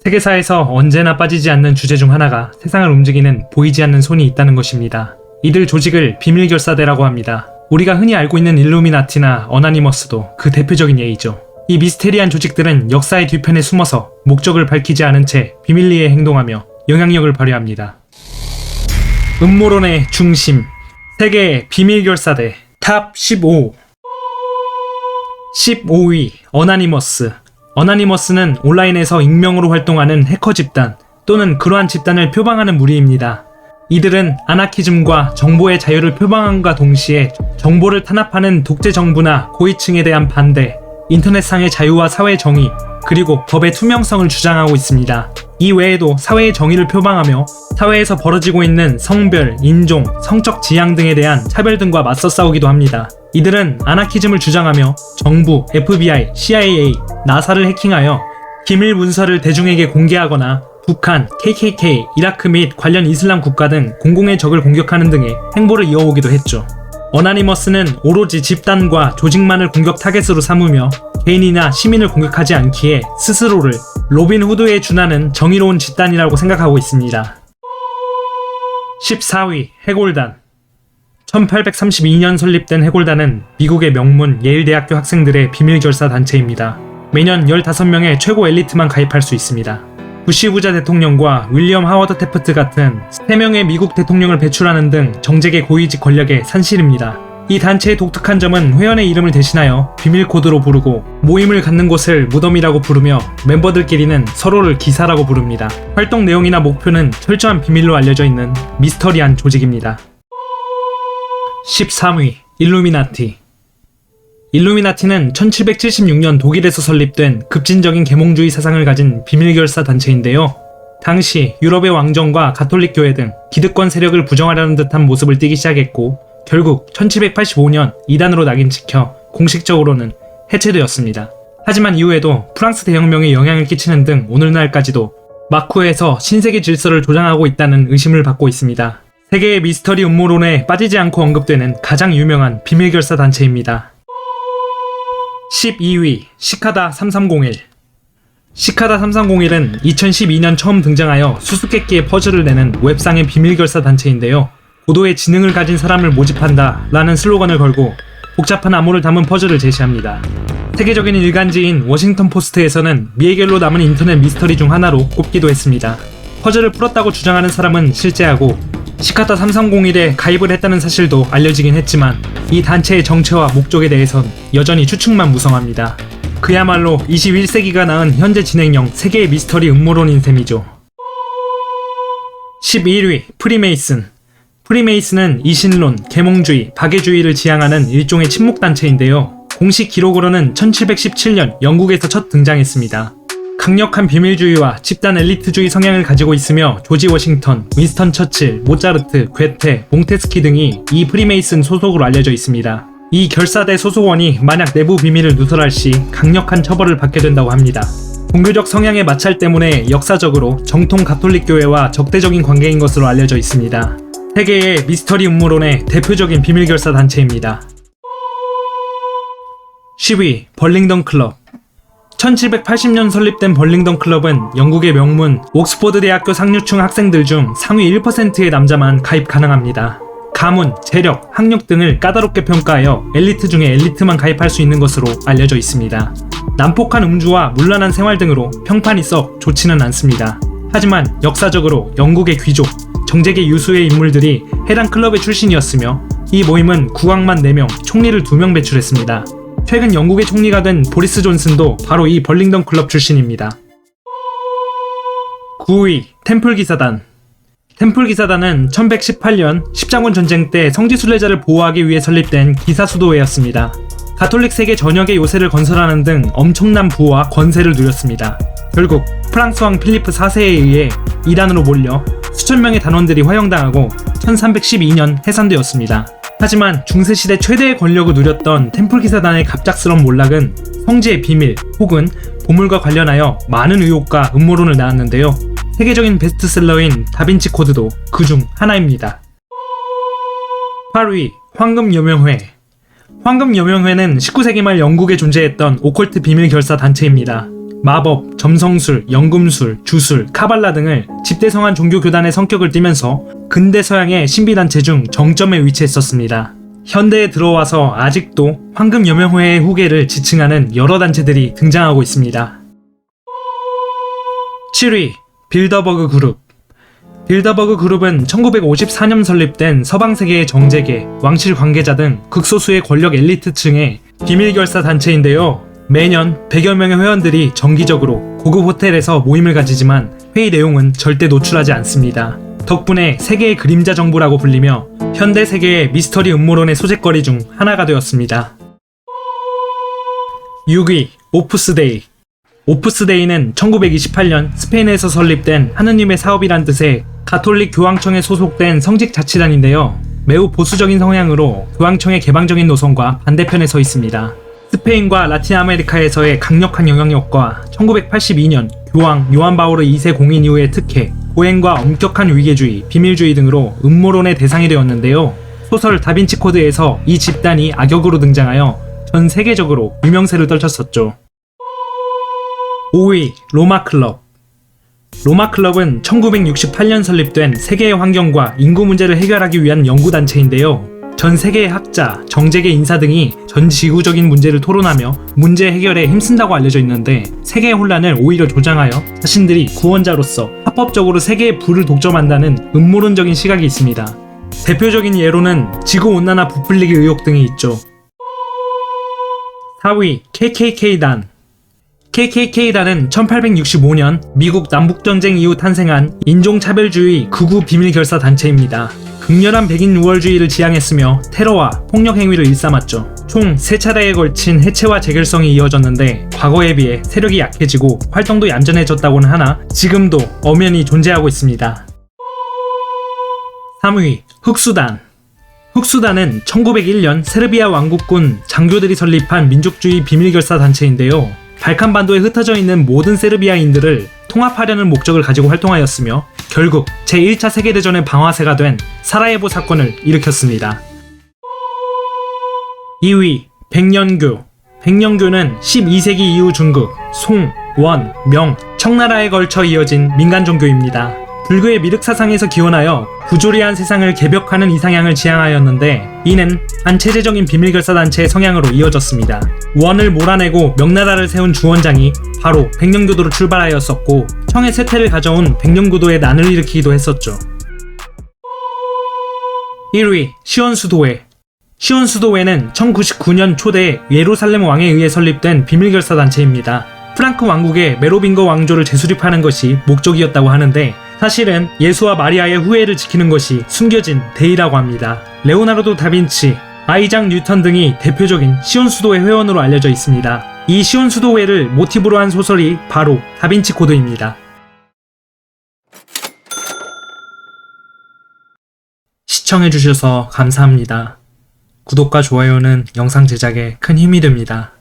세계사에서 언제나 빠지지 않는 주제 중 하나가 세상을 움직이는 보이지 않는 손이 있다는 것입니다. 이들 조직을 비밀결사대라고 합니다. 우리가 흔히 알고 있는 일루미나티나 어나니머스도 그 대표적인 예이죠. 이 미스테리한 조직들은 역사의 뒤편에 숨어서 목적을 밝히지 않은 채 비밀리에 행동하며 영향력을 발휘합니다. 음모론의 중심, 세계의 비밀결사대 탑 15. 15위 어나니머스. 어나니머스는 온라인에서 익명으로 활동하는 해커 집단 또는 그러한 집단을 표방하는 무리입니다. 이들은 아나키즘과 정보의 자유를 표방함과 동시에 정보를 탄압하는 독재 정부나 고위층에 대한 반대, 인터넷상의 자유와 사회 정의, 그리고 법의 투명성을 주장하고 있습니다. 이 외에도 사회의 정의를 표방하며 사회에서 벌어지고 있는 성별, 인종, 성적 지향 등에 대한 차별 등과 맞서 싸우기도 합니다. 이들은 아나키즘을 주장하며 정부, FBI, CIA, 나사를 해킹하여 기밀 문서를 대중에게 공개하거나 북한, KKK, 이라크 및 관련 이슬람 국가 등 공공의 적을 공격하는 등의 행보를 이어오기도 했죠. 어나니머스는 오로지 집단과 조직만을 공격 타겟으로 삼으며 개인이나 시민을 공격하지 않기에 스스로를 로빈 후드에 준하는 정의로운 집단이라고 생각하고 있습니다. 14위 해골단. 1832년 설립된 해골단은 미국의 명문 예일대학교 학생들의 비밀결사 단체입니다. 매년 15명의 최고 엘리트만 가입할 수 있습니다. 부시 부자 대통령과 윌리엄 하워드 테프트 같은 3명의 미국 대통령을 배출하는 등 정재계 고위직 권력의 산실입니다. 이 단체의 독특한 점은 회원의 이름을 대신하여 비밀 코드로 부르고 모임을 갖는 곳을 무덤이라고 부르며 멤버들끼리는 서로를 기사라고 부릅니다. 활동 내용이나 목표는 철저한 비밀로 알려져 있는 미스터리한 조직입니다. 13위 일루미나티. 일루미나티는 1776년 독일에서 설립된 급진적인 계몽주의 사상을 가진 비밀결사 단체인데요. 당시 유럽의 왕정과 가톨릭 교회 등 기득권 세력을 부정하려는 듯한 모습을 띠기 시작했고 결국 1785년 이단으로 낙인 찍혀 공식적으로는 해체되었습니다. 하지만 이후에도 프랑스 대혁명에 영향을 끼치는 등 오늘날까지도 마쿠에서 신세계 질서를 조장하고 있다는 의심을 받고 있습니다. 세계의 미스터리 음모론에 빠지지 않고 언급되는 가장 유명한 비밀결사 단체입니다. 12위 시카다 3301. 시카다 3301은 2012년 처음 등장하여 수수께끼의 퍼즐을 내는 웹상의 비밀결사 단체인데요. 고도의 지능을 가진 사람을 모집한다 라는 슬로건을 걸고 복잡한 암호를 담은 퍼즐을 제시합니다. 세계적인 일간지인 워싱턴 포스트에서는 미해결로 남은 인터넷 미스터리 중 하나로 꼽기도 했습니다. 퍼즐을 풀었다고 주장하는 사람은 실제하고 시카다 3301에 가입을 했다는 사실도 알려지긴 했지만 이 단체의 정체와 목적에 대해선 여전히 추측만 무성합니다. 그야말로 21세기가 낳은 현재 진행형 세계의 미스터리 음모론인 셈이죠. 11위 프리메이슨. 프리메이슨은 이신론, 계몽주의, 박애주의를 지향하는 일종의 친목단체인데요. 공식 기록으로는 1717년 영국에서 첫 등장했습니다. 강력한 비밀주의와 집단 엘리트주의 성향을 가지고 있으며 조지 워싱턴, 윈스턴 처칠, 모차르트, 괴테, 몽테스키 등이 이 프리메이슨 소속으로 알려져 있습니다. 이 결사대 소속원이 만약 내부 비밀을 누설할 시 강력한 처벌을 받게 된다고 합니다. 종교적 성향의 마찰 때문에 역사적으로 정통 가톨릭 교회와 적대적인 관계인 것으로 알려져 있습니다. 세계의 미스터리 음모론의 대표적인 비밀결사 단체입니다. 10위 벌링던 클럽. 1780년 설립된 벌링던 클럽은 영국의 명문 옥스포드 대학교 상류층 학생들 중 상위 1%의 남자만 가입 가능합니다. 가문, 재력, 학력 등을 까다롭게 평가하여 엘리트 중에 엘리트만 가입할 수 있는 것으로 알려져 있습니다. 난폭한 음주와 문란한 생활 등으로 평판이 썩 좋지는 않습니다. 하지만 역사적으로 영국의 귀족, 정재계 유수의 인물들이 해당 클럽의 출신이었으며 이 모임은 국왕만 4명, 총리를 2명 배출했습니다. 최근 영국의 총리가 된 보리스 존슨도 바로 이 벌링던 클럽 출신입니다. 9위 템플 기사단. 템플 기사단은 1118년 십자군 전쟁 때 성지 순례자를 보호하기 위해 설립된 기사수도회였습니다. 가톨릭 세계 전역의 요새를 건설하는 등 엄청난 부와 권세를 누렸습니다. 결국 프랑스 왕 필리프 4세에 의해 이단으로 몰려 수천 명의 단원들이 화형당하고 1312년 해산되었습니다. 하지만 중세시대 최대의 권력을 누렸던 템플 기사단의 갑작스러운 몰락은 성지의 비밀 혹은 보물과 관련하여 많은 의혹과 음모론을 낳았는데요. 세계적인 베스트셀러인 다빈치 코드도 그중 하나입니다. 8위 황금여명회. 황금여명회는 19세기 말 영국에 존재했던 오컬트 비밀 결사 단체입니다. 마법, 점성술, 연금술, 주술, 카발라 등을 집대성한 종교 교단의 성격을 띠면서 근대 서양의 신비단체 중 정점에 위치했었습니다. 현대에 들어와서 아직도 황금 여명회의 후계를 지칭하는 여러 단체들이 등장하고 있습니다. 7위, 빌더버그 그룹. 빌더버그 그룹은 1954년 설립된 서방세계의 정재계, 왕실 관계자 등 극소수의 권력 엘리트층의 비밀결사 단체인데요. 매년 100여 명의 회원들이 정기적으로 고급 호텔에서 모임을 가지지만 회의 내용은 절대 노출하지 않습니다. 덕분에 세계의 그림자 정부라고 불리며 현대 세계의 미스터리 음모론의 소재거리 중 하나가 되었습니다. 6위, 오프스데이. 오프스데이는 1928년 스페인에서 설립된 하느님의 사업이란 뜻의 가톨릭 교황청에 소속된 성직 자치단인데요. 매우 보수적인 성향으로 교황청의 개방적인 노선과 반대편에 서 있습니다. 스페인과 라틴 아메리카에서의 강력한 영향력과 1982년 교황 요한 바오르 2세 공인 이후의 특혜, 고행과 엄격한 위계주의, 비밀주의 등으로 음모론의 대상이 되었는데요. 소설 다빈치 코드에서 이 집단이 악역으로 등장하여 전 세계적으로 유명세를 떨쳤었죠. 5위, 로마클럽. 로마클럽은 1968년 설립된 세계의 환경과 인구 문제를 해결하기 위한 연구단체인데요. 전 세계의 학자, 정재계 인사 등이 전 지구적인 문제를 토론하며 문제 해결에 힘쓴다고 알려져 있는데 세계의 혼란을 오히려 조장하여 자신들이 구원자로서 합법적으로 세계의 부를 독점한다는 음모론적인 시각이 있습니다. 대표적인 예로는 지구온난화 부풀리기 의혹 등이 있죠. 4위, KKK단. KKK단은 1865년 미국 남북전쟁 이후 탄생한 인종차별주의 극우 비밀결사 단체입니다. 극렬한 백인 우월주의를 지향했으며 테러와 폭력 행위를 일삼았죠. 총 3차례에 걸친 해체와 재결성이 이어졌는데 과거에 비해 세력이 약해지고 활동도 얌전해졌다고는 하나 지금도 엄연히 존재하고 있습니다. 3위, 흑수단. 흑수단은 1901년 세르비아 왕국군 장교들이 설립한 민족주의 비밀결사 단체인데요. 발칸반도에 흩어져 있는 모든 세르비아인들을 통합하려는 목적을 가지고 활동하였으며 결국 제1차 세계대전의 방아쇠가 된 사라예보 사건을 일으켰습니다. 2위, 백년교. 백년교는 12세기 이후 중국, 송, 원, 명, 청나라에 걸쳐 이어진 민간 종교입니다. 불교의 미륵사상에서 기원하여 부조리한 세상을 개벽하는 이상향을 지향하였는데 이는 반체제적인 비밀결사단체의 성향으로 이어졌습니다. 원을 몰아내고 명나라를 세운 주원장이 바로 백년교도로 출발하였었고 청의 쇠퇴를 가져온 백년교도의 난을 일으키기도 했었죠. 1위, 시온수도회. 시온수도회는 1099년 초대 예루살렘 왕에 의해 설립된 비밀결사단체입니다. 프랑크 왕국의 메로빙거 왕조를 재수립하는 것이 목적이었다고 하는데 사실은 예수와 마리아의 후예를 지키는 것이 숨겨진 대의라고 합니다. 레오나르도 다빈치, 아이작 뉴턴 등이 대표적인 시온수도회 회원으로 알려져 있습니다. 이 시온수도회를 모티브로 한 소설이 바로 다빈치 코드입니다. 시청해주셔서 감사합니다. 구독과 좋아요는 영상 제작에 큰 힘이 됩니다.